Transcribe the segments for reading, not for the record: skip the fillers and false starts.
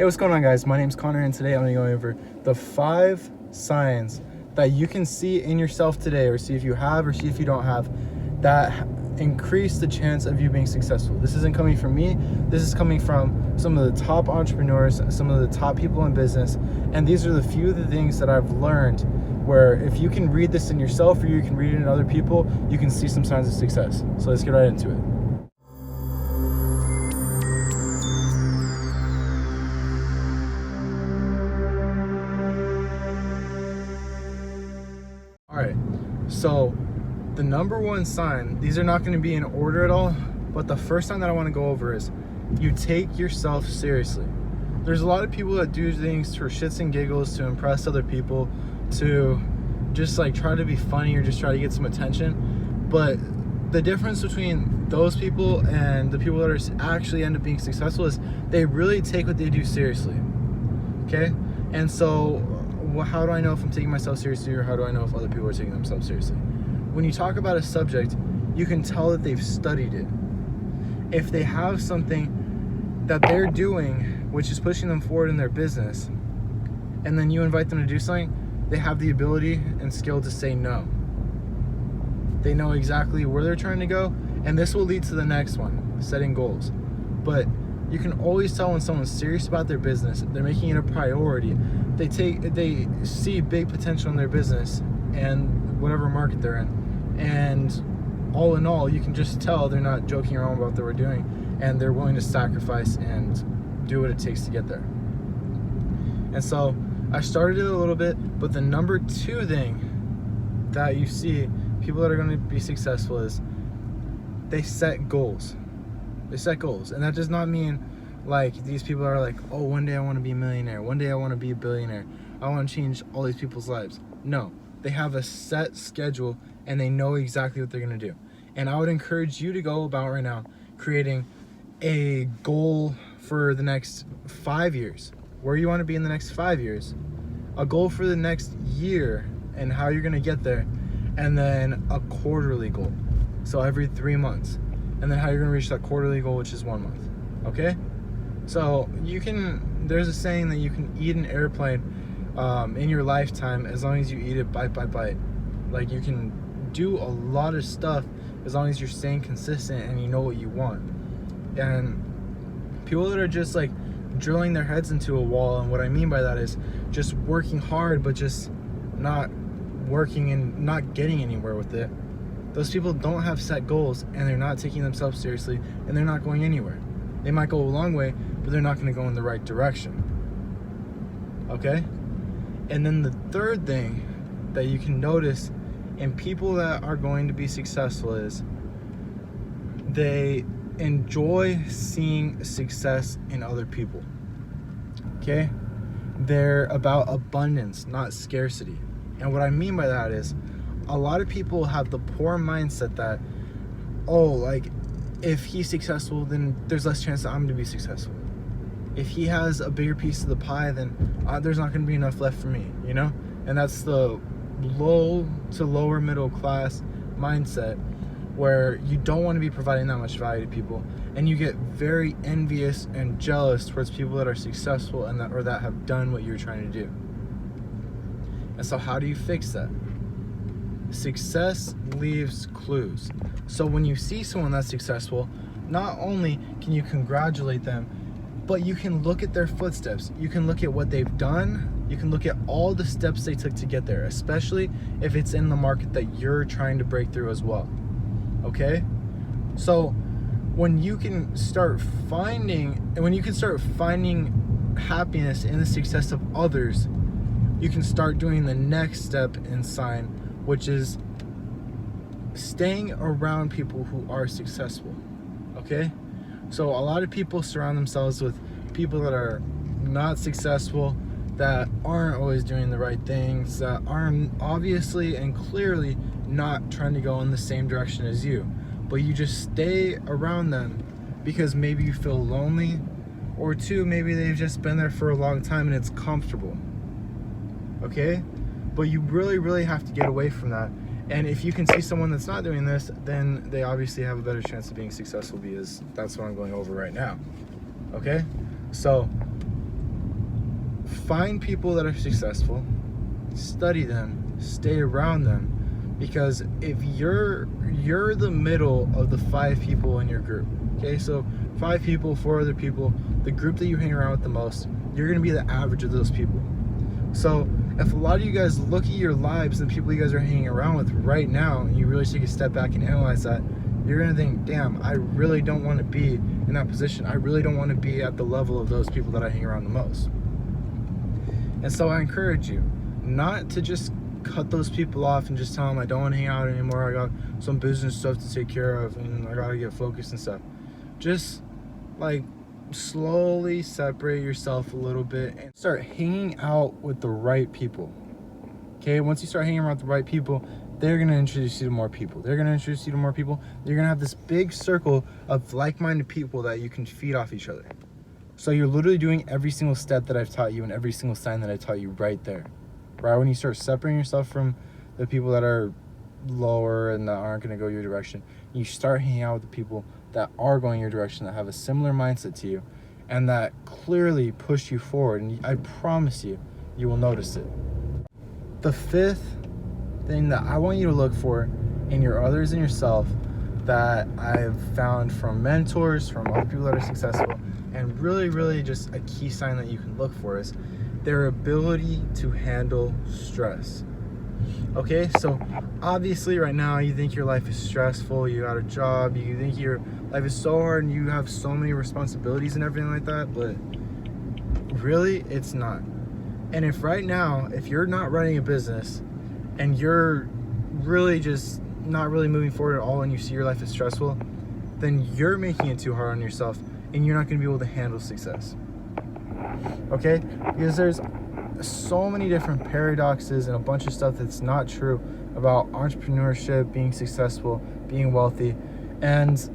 Hey, what's going on, guys? My name's Connor, and today I'm going to go over the 5 signs that you can see in yourself today, or see if you have or see if you don't have, that increase the chance of you being successful. This isn't coming from me. This is coming from some of the top entrepreneurs, some of the top people in business, and these are the few of the things that I've learned where if you can read this in yourself or you can read it in other people, you can see some signs of success. So let's get right into it. Alright, so the number one sign, these are not going to be in order at all, but the first sign that I want to go over is you take yourself seriously. There's a lot of people that do things for shits and giggles, to impress other people, to just like try to be funny or just try to get some attention. But the difference between those people and the people that are actually end up being successful is they really take what they do seriously. Okay? And so how do I know if I'm taking myself seriously, or how do I know if other people are taking themselves seriously? When you talk about a subject, you can tell that they've studied it. If they have something that they're doing which is pushing them forward in their business, and then you invite them to do something, they have the ability and skill to say no. They know exactly where they're trying to go, and this will lead to the next one, setting goals. But you can always tell when someone's serious about their business, they're making it a priority. They see big potential in their business and whatever market they're in. And all in all, you can just tell they're not joking around about what they were doing, and they're willing to sacrifice and do what it takes to get there. And so I started it a little bit, but the number 2 thing that you see people that are going to be successful is they set goals. They set goals, and that does not mean like these people are like, oh, one day I want to be a millionaire, one day I want to be a billionaire, I want to change all these people's lives. No, they have a set schedule and they know exactly what they're going to do. And I would encourage you to go about right now creating a goal for the next 5 years, where you want to be in the next 5 years, a goal for the next year and how you're going to get there, and then a quarterly goal, so every 3 months, and then how you're going to reach that quarterly goal, which is 1 month. Okay? So there's a saying that you can eat an airplane in your lifetime as long as you eat it bite by bite. Like, you can do a lot of stuff as long as you're staying consistent and you know what you want. And people that are just like drilling their heads into a wall, and what I mean by that is just working hard but just not working and not getting anywhere with it, those people don't have set goals, and they're not taking themselves seriously, and they're not going anywhere. They might go a long way, but they're not going to go in the right direction. Okay? And then the third thing that you can notice in people that are going to be successful is they enjoy seeing success in other people. Okay? They're about abundance, not scarcity. And what I mean by that is a lot of people have the poor mindset that, oh, like, if he's successful, then there's less chance that I'm going to be successful. If he has a bigger piece of the pie, then there's not going to be enough left for me, you know? And that's the low to lower middle class mindset, where you don't want to be providing that much value to people, and you get very envious and jealous towards people that are successful and that have done what you're trying to do. And so how do you fix that? Success leaves clues. So when you see someone that's successful, not only can you congratulate them, but you can look at their footsteps. You can look at what they've done. You can look at all the steps they took to get there, especially if it's in the market that you're trying to break through as well. Okay? So when you can start finding happiness in the success of others, you can start doing the next step in sign, which is staying around people who are successful. Okay? So a lot of people surround themselves with people that are not successful, that aren't always doing the right things, that aren't obviously and clearly not trying to go in the same direction as you. But you just stay around them because maybe you feel lonely, or 2, maybe they've just been there for a long time and it's comfortable. Okay? But you really, really have to get away from that. And if you can see someone that's not doing this, then they obviously have a better chance of being successful, because that's what I'm going over right now. Okay? So find people that are successful, study them, stay around them, because if you're the middle of the 5 people in your group, okay, so 5 people, 4 other people, the group that you hang around with the most, you're going to be the average of those people. So if a lot of you guys look at your lives and the people you guys are hanging around with right now, and you really take a step back and analyze that, you're going to think, damn, I really don't want to be in that position. I really don't want to be at the level of those people that I hang around the most. And so I encourage you not to just cut those people off and just tell them I don't want to hang out anymore. I got some business stuff to take care of and I got to get focused and stuff. Just like slowly separate yourself a little bit and start hanging out with the right people. Okay, once you start hanging around with the right people, they're going to introduce you to more people. They're going to introduce you to more people. You're going to have this big circle of like-minded people that you can feed off each other. So you're literally doing every single step that I've taught you and every single sign that I taught you right there. Right when you start separating yourself from the people that are lower and that aren't going to go your direction, you start hanging out with the people that are going your direction, that have a similar mindset to you, and that clearly push you forward. And I promise you, you will notice it. The 5th thing that I want you to look for in your others and yourself that I've found from mentors, from other people that are successful, and really just a key sign that you can look for is their ability to handle stress. Okay, so obviously right now you think your life is stressful, you got a job, you think your life is so hard and you have so many responsibilities and everything like that, but really it's not. And if right now, if you're not running a business and you're really just not really moving forward at all and you see your life is stressful, then you're making it too hard on yourself and you're not going to be able to handle success. Okay, because there's so many different paradoxes and a bunch of stuff that's not true about entrepreneurship, being successful, being wealthy, and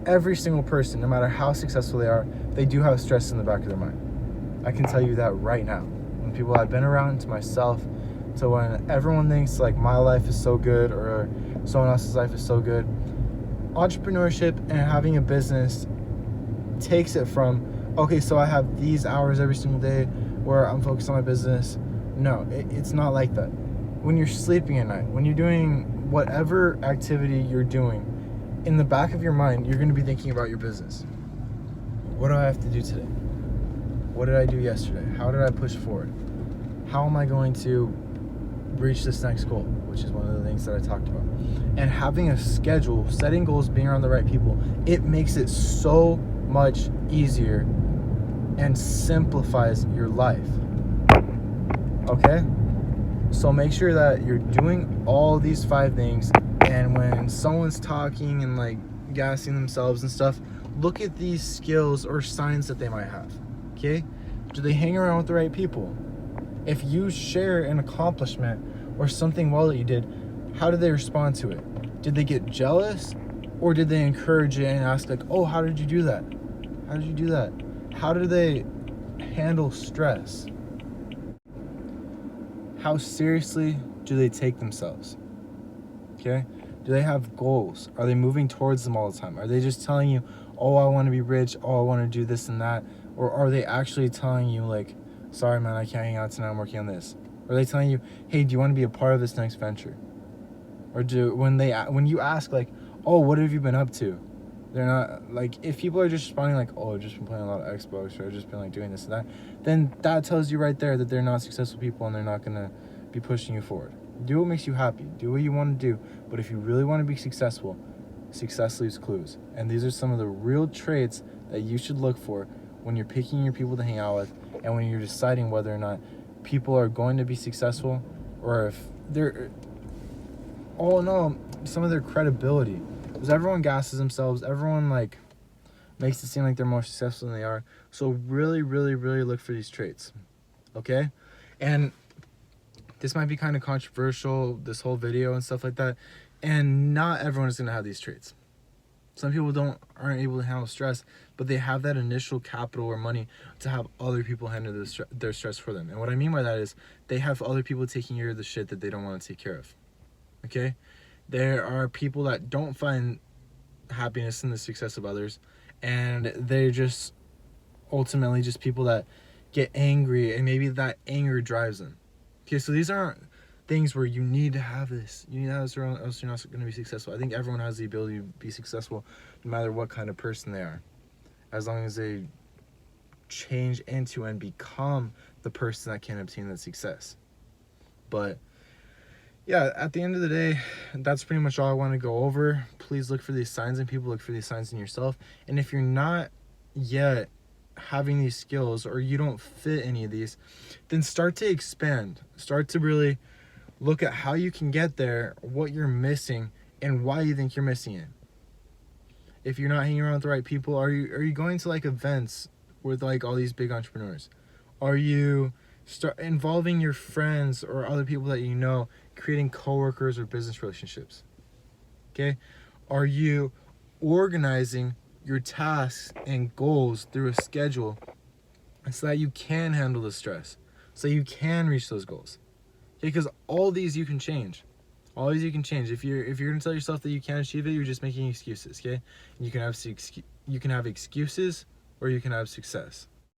every single person, no matter how successful they are, they do have stress in the back of their mind. I can tell you that right now. When people I've been around, to myself, to when everyone thinks like my life is so good or someone else's life is so good, entrepreneurship and having a business takes it from, okay, so I have these hours every single day where I'm focused on my business. No, it's not like that. When you're sleeping at night, when you're doing whatever activity you're doing, in the back of your mind, you're going to be thinking about your business. What do I have to do today? What did I do yesterday? How did I push forward? How am I going to reach this next goal, which is one of the things that I talked about. And having a schedule, setting goals, being around the right people, it makes it so much easier and simplifies your life. Okay? So make sure that you're doing all these 5 things, and when someone's talking and like gassing themselves and stuff, look at these skills or signs that they might have. Okay? Do they hang around with the right people? If you share an accomplishment or something well that you did, how did they respond to it? Did they get jealous, or did they encourage it and ask like, oh, how did you do that? How did you do that? How do they handle stress? How seriously do they take themselves? Okay? Do they have goals? Are they moving towards them all the time? Are they just telling you, oh, I want to be rich, oh, I want to do this and that? Or are they actually telling you like, sorry man, I can't hang out tonight, I'm working on this? Or are they telling you, hey, do you want to be a part of this next venture? Or when you ask like, oh, what have you been up to? They're not like, if people are just responding like, oh, I've just been playing a lot of Xbox, or I've just been like doing this and that, then that tells you right there that they're not successful people and they're not gonna be pushing you forward. Do what makes you happy, do what you want to do, but if you really want to be successful, success leaves clues. And these are some of the real traits that you should look for when you're picking your people to hang out with, and when you're deciding whether or not people are going to be successful, or if they're, all in all, some of their credibility. Because everyone gasses themselves, everyone like makes it seem like they're more successful than they are. So really look for these traits, okay? And this might be kind of controversial, this whole video and stuff like that, and not everyone is going to have these traits. Some people aren't able to handle stress, but they have that initial capital or money to have other people handle their stress for them. And what I mean by that is they have other people taking care of the shit that they don't want to take care of. Okay? There are people that don't find happiness in the success of others, and they're just ultimately just people that get angry, and maybe that anger drives them. Okay, so these aren't things where you need to have this. You need to have this, or else you're not going to be successful. I think everyone has the ability to be successful, no matter what kind of person they are, as long as they change into and become the person that can obtain that success. But yeah, at the end of the day, that's pretty much all I want to go over. Please look for these signs in people, look for these signs in yourself. And if you're not yet having these skills, or you don't fit any of these, then start to expand. Start to really look at how you can get there, what you're missing, and why you think you're missing it. If you're not hanging around with the right people, are you going to like events with like all these big entrepreneurs? Are you start involving your friends or other people that you know, creating coworkers or business relationships? Okay? Are you organizing your tasks and goals through a schedule so that you can handle the stress, so you can reach those goals? Okay, because all these you can change. All these you can change. If you're gonna tell yourself that you can't achieve it, you're just making excuses. Okay, you can have excuses, or you can have success.